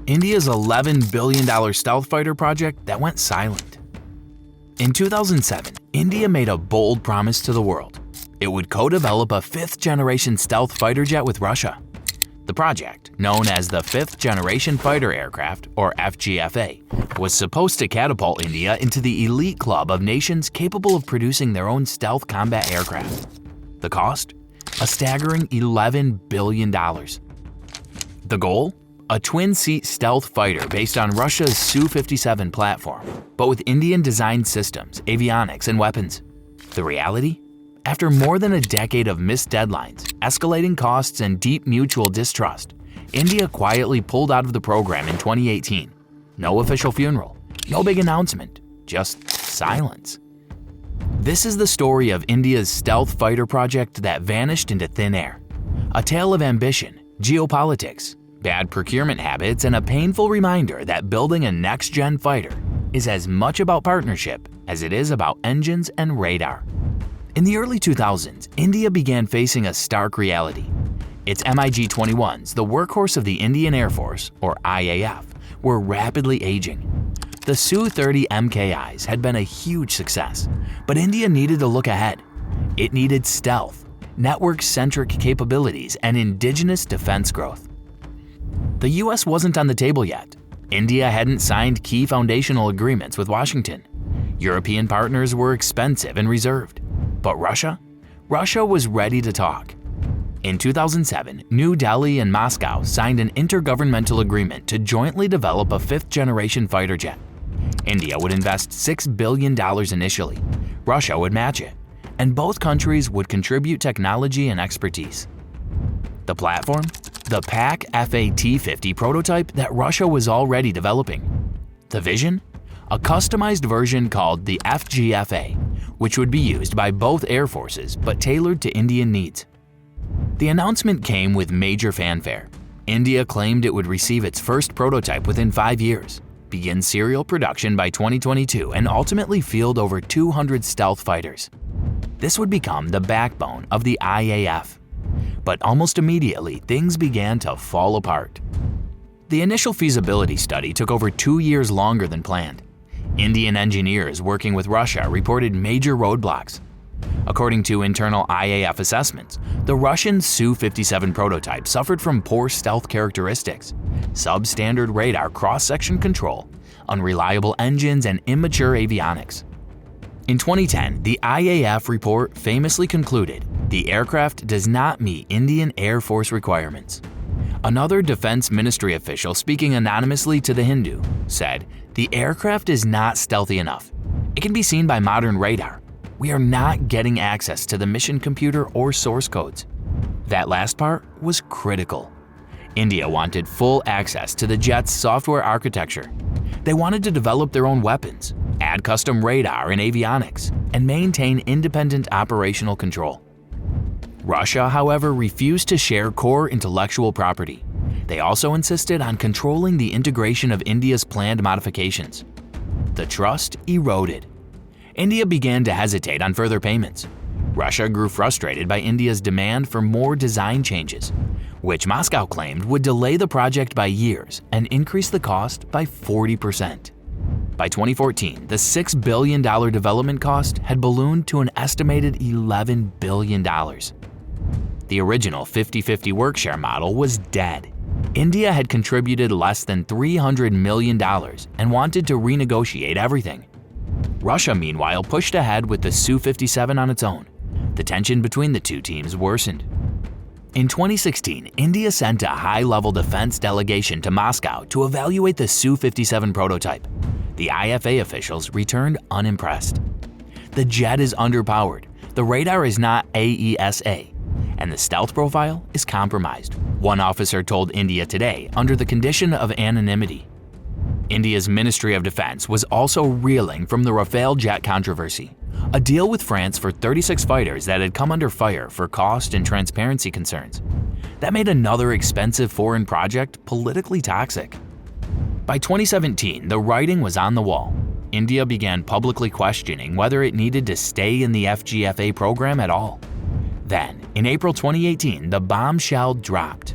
India's $11 billion stealth fighter project that went silent. In 2007, India made a bold promise to the world. It would co-develop a fifth-generation stealth fighter jet with Russia. The project, known as the Fifth Generation Fighter Aircraft, or FGFA, was supposed to catapult India into the elite club of nations capable of producing their own stealth combat aircraft. The cost? A staggering $11 billion. The goal? A twin-seat stealth fighter based on Russia's Su-57 platform, but with Indian-designed systems, avionics, and weapons. The reality? After more than a decade of missed deadlines, escalating costs, and deep mutual distrust, India quietly pulled out of the program in 2018. No official funeral, no big announcement, just silence. This is the story of India's stealth fighter project that vanished into thin air. A tale of ambition, geopolitics, bad procurement habits, and a painful reminder that building a next-gen fighter is as much about partnership as it is about engines and radar. In the early 2000s, India began facing a stark reality. Its MiG-21s, the workhorse of the Indian Air Force, or IAF, were rapidly aging. The Su-30 MKIs had been a huge success, but India needed to look ahead. It needed stealth, network-centric capabilities, and indigenous defense growth. The US wasn't on the table yet. India hadn't signed key foundational agreements with Washington. European partners were expensive and reserved. But Russia? Russia was ready to talk. In 2007, New Delhi and Moscow signed an intergovernmental agreement to jointly develop a fifth-generation fighter jet. India would invest $6 billion initially. Russia would match it, and both countries would contribute technology and expertise. The platform? The FA T-50 prototype that Russia was already developing. The vision? A customized version called the FGFA, which would be used by both air forces but tailored to Indian needs. The announcement came with major fanfare. India claimed it would receive its first prototype within 5 years, begin serial production by 2022, and ultimately field over 200 stealth fighters. This would become the backbone of the IAF. But almost immediately, things began to fall apart. The initial feasibility study took over 2 years longer than planned. Indian engineers working with Russia reported major roadblocks. According to internal IAF assessments, the Russian Su-57 prototype suffered from poor stealth characteristics, substandard radar cross-section control, unreliable engines, and immature avionics. In 2010, the IAF report famously concluded the aircraft does not meet Indian Air Force requirements. Another Defense Ministry official speaking anonymously to The Hindu said, "The aircraft is not stealthy enough. It can be seen by modern radar. We are not getting access to the mission computer or source codes." That last part was critical. India wanted full access to the jet's software architecture. They wanted to develop their own weapons, add custom radar and avionics, and maintain independent operational control. Russia, however, refused to share core intellectual property. They also insisted on controlling the integration of India's planned modifications. The trust eroded. India began to hesitate on further payments. Russia grew frustrated by India's demand for more design changes, which Moscow claimed would delay the project by years and increase the cost by 40%. By 2014, the $6 billion development cost had ballooned to an estimated $11 billion. The original 50-50 workshare model was dead. India had contributed less than $300 million and wanted to renegotiate everything. Russia, meanwhile, pushed ahead with the Su-57 on its own. The tension between the two teams worsened. In 2016, India sent a high-level defense delegation to Moscow to evaluate the Su-57 prototype. The IFA officials returned unimpressed. The jet is underpowered, the radar is not AESA, and the stealth profile is compromised, one officer told India Today under the condition of anonymity. India's Ministry of Defense was also reeling from the Rafale jet controversy, a deal with France for 36 fighters that had come under fire for cost and transparency concerns. That made another expensive foreign project politically toxic. By 2017, the writing was on the wall. India began publicly questioning whether it needed to stay in the FGFA program at all. Then, in April 2018, the bombshell dropped.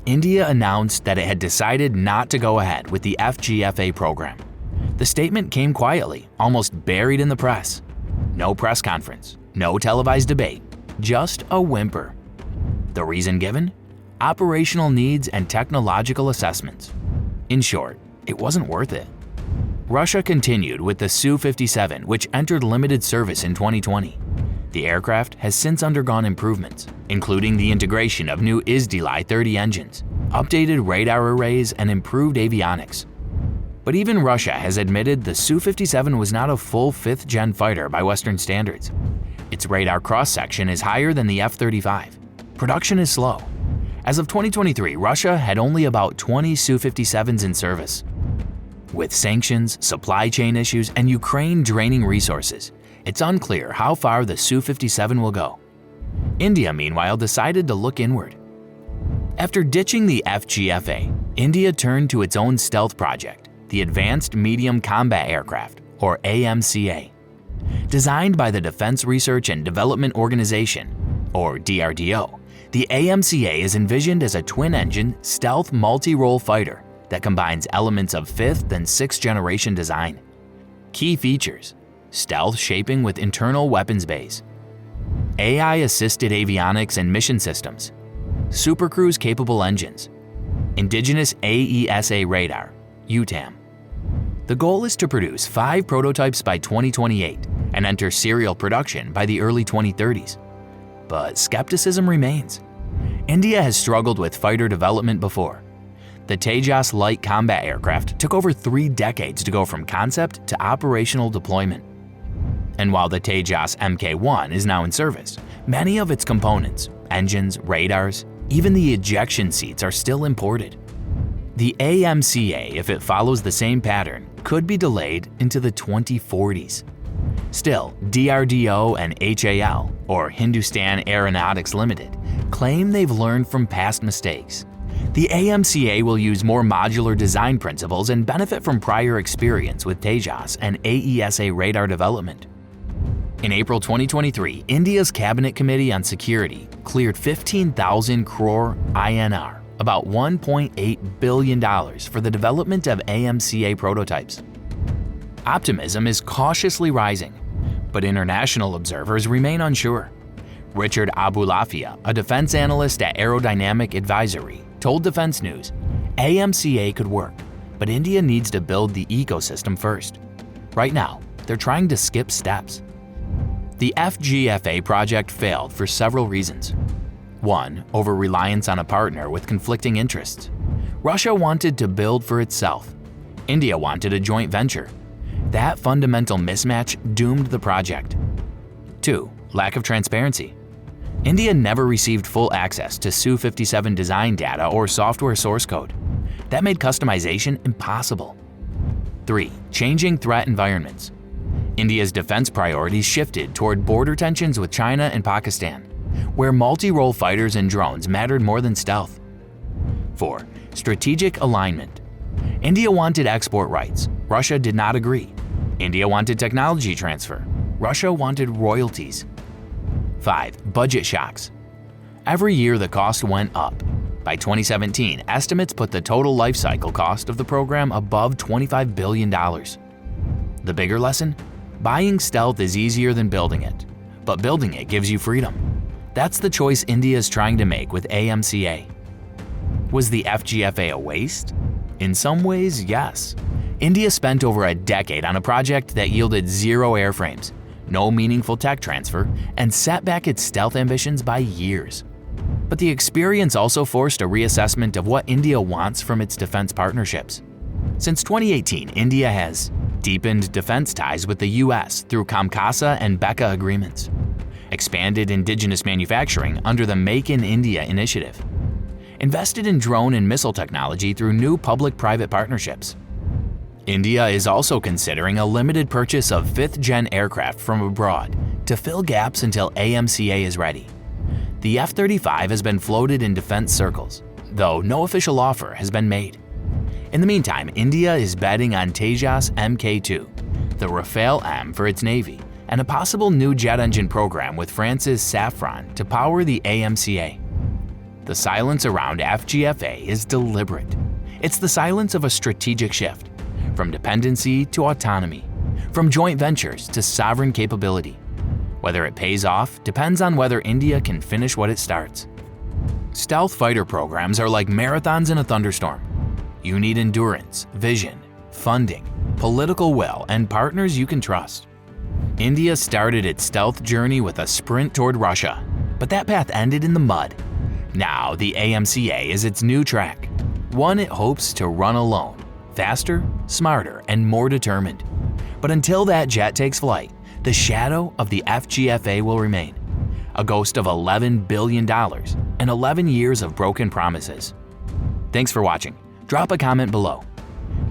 India announced that it had decided not to go ahead with the FGFA program. The statement came quietly, almost buried in the press. No press conference, no televised debate, just a whimper. The reason given? Operational needs and technological assessments. In short, it wasn't worth it. Russia continued with the Su-57, which entered limited service in 2020. The aircraft has since undergone improvements, including the integration of new Izdilai-30 engines, updated radar arrays, and improved avionics. But even Russia has admitted the Su-57 was not a full 5th-gen fighter by Western standards. Its radar cross-section is higher than the F-35. Production is slow. As of 2023, Russia had only about 20 Su-57s in service. With sanctions, supply chain issues, and Ukraine draining resources, it's unclear how far the Su-57 will go. India, meanwhile, decided to look inward. After ditching the FGFA, India turned to its own stealth project, the Advanced Medium Combat Aircraft, or AMCA. Designed by the Defense Research and Development Organization, or DRDO, the AMCA is envisioned as a twin-engine, stealth multi-role fighter that combines elements of 5th and 6th generation design. Key features: stealth shaping with internal weapons bays, AI-assisted avionics and mission systems, supercruise-capable engines, indigenous AESA radar, UTAM. The goal is to produce 5 prototypes by 2028 and enter serial production by the early 2030s. But skepticism remains. India has struggled with fighter development before. The Tejas light combat aircraft took over 3 decades to go from concept to operational deployment. And while the Tejas Mk1 is now in service, many of its components, engines, radars, even the ejection seats are still imported. The AMCA, if it follows the same pattern, could be delayed into the 2040s. Still, DRDO and HAL, or Hindustan Aeronautics Limited, claim they've learned from past mistakes. The AMCA will use more modular design principles and benefit from prior experience with Tejas and AESA radar development. In April 2023, India's Cabinet Committee on Security cleared 15,000 crore INR, about $1.8 billion, for the development of AMCA prototypes. Optimism is cautiously rising, but international observers remain unsure. Richard Abulafia, a defense analyst at Aerodynamic Advisory, told Defense News, AMCA could work, but India needs to build the ecosystem first. Right now, they're trying to skip steps. The FGFA project failed for several reasons. 1. Over-reliance on a partner with conflicting interests. Russia wanted to build for itself. India wanted a joint venture. That fundamental mismatch doomed the project. 2. Lack of transparency. India never received full access to Su-57 design data or software source code. That made customization impossible. 3. Changing threat environments. India's defense priorities shifted toward border tensions with China and Pakistan, where multi-role fighters and drones mattered more than stealth. 4. Strategic alignment. India wanted export rights. Russia did not agree. India wanted technology transfer. Russia wanted royalties. 5. Budget shocks. Every year the cost went up. By 2017, estimates put the total life cycle cost of the program above $25 billion. The bigger lesson? Buying stealth is easier than building it, but building it gives you freedom. That's the choice India is trying to make with AMCA. Was the FGFA a waste? In some ways, yes. India spent over a decade on a project that yielded 0 airframes, no meaningful tech transfer, and set back its stealth ambitions by years. But the experience also forced a reassessment of what India wants from its defense partnerships. Since 2018, India has deepened defense ties with the US through AMCA and BECA agreements, expanded indigenous manufacturing under the Make in India initiative, invested in drone and missile technology through new public-private partnerships. India is also considering a limited purchase of 5th-gen aircraft from abroad to fill gaps until AMCA is ready. The F-35 has been floated in defense circles, though no official offer has been made. In the meantime, India is betting on Tejas Mk2, the Rafale M for its Navy, and a possible new jet engine program with France's Safran to power the AMCA. The silence around FGFA is deliberate. It's the silence of a strategic shift, from dependency to autonomy, from joint ventures to sovereign capability. Whether it pays off depends on whether India can finish what it starts. Stealth fighter programs are like marathons in a thunderstorm. You need endurance, vision, funding, political will, and partners you can trust. India started its stealth journey with a sprint toward Russia, but that path ended in the mud. Now the AMCA is its new track, one it hopes to run alone, faster, smarter, and more determined. But until that jet takes flight, the shadow of the FGFA will remain, a ghost of $11 billion and 11 years of broken promises. Thanks for watching. Drop a comment below.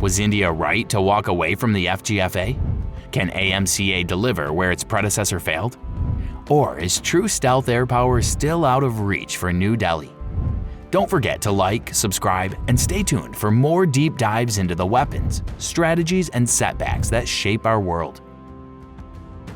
Was India right to walk away from the FGFA? Can AMCA deliver where its predecessor failed? Or is true stealth air power still out of reach for New Delhi? Don't forget to like, subscribe, and stay tuned for more deep dives into the weapons, strategies, and setbacks that shape our world.